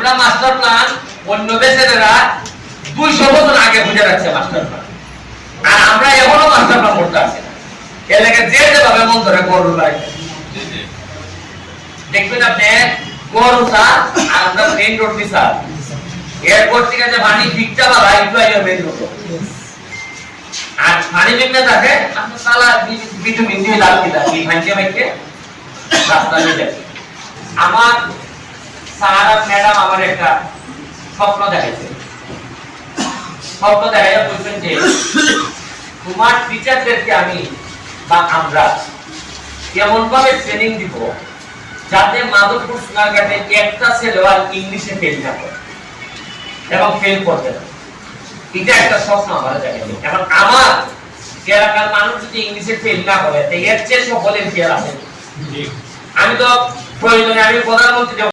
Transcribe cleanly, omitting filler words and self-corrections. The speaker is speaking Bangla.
আমরা মাস্টার প্ল্যান অন্য দেশেরা 200 বছর আগে বুঝে রাখছে মাস্টার প্ল্যান, আর আমরা এখনো মাস্টার প্ল্যান করতে আসি না। এর লাগে যেভাবে মন ধরে গরু লাগে দেখবেন আপনি গরু স্যার আর আমরা মেইন রোড দি স্যার এয়ারপোর্ট থেকে যে পানি ভিক্ষা বা রাইট আইয়া মেইন রোড আর পানি ভিক্ষা থাকে আপনি সালা বিটু বিন্দু লাল দিলা এই ভাঞ্জে ভাইকে রাস্তা দিয়ে যায়। আমার স্যার আর ম্যাডাম আমার একটা স্বপ্ন দেখাইছে, স্বপ্ন দেখাইয়া বলছেন যে তোমার টিচারদেরকে আমি বা আমরা এমন ভাবে ট্রেনিং দিব যাতে মাধবপুর সোনারঘাটে একটা ছেলেও আর ইংলিশে ফেল না করে এবং ফেল করবে না। এটা একটা স্বপ্ন আমার দেখাইছে। এখন আমার এলাকার মানুষ যদি ইংলিশে ফেল না করে এর চেয়ে সফল এর আছে। আমি তো প্রয়োজনে আমি প্রধানমন্ত্রী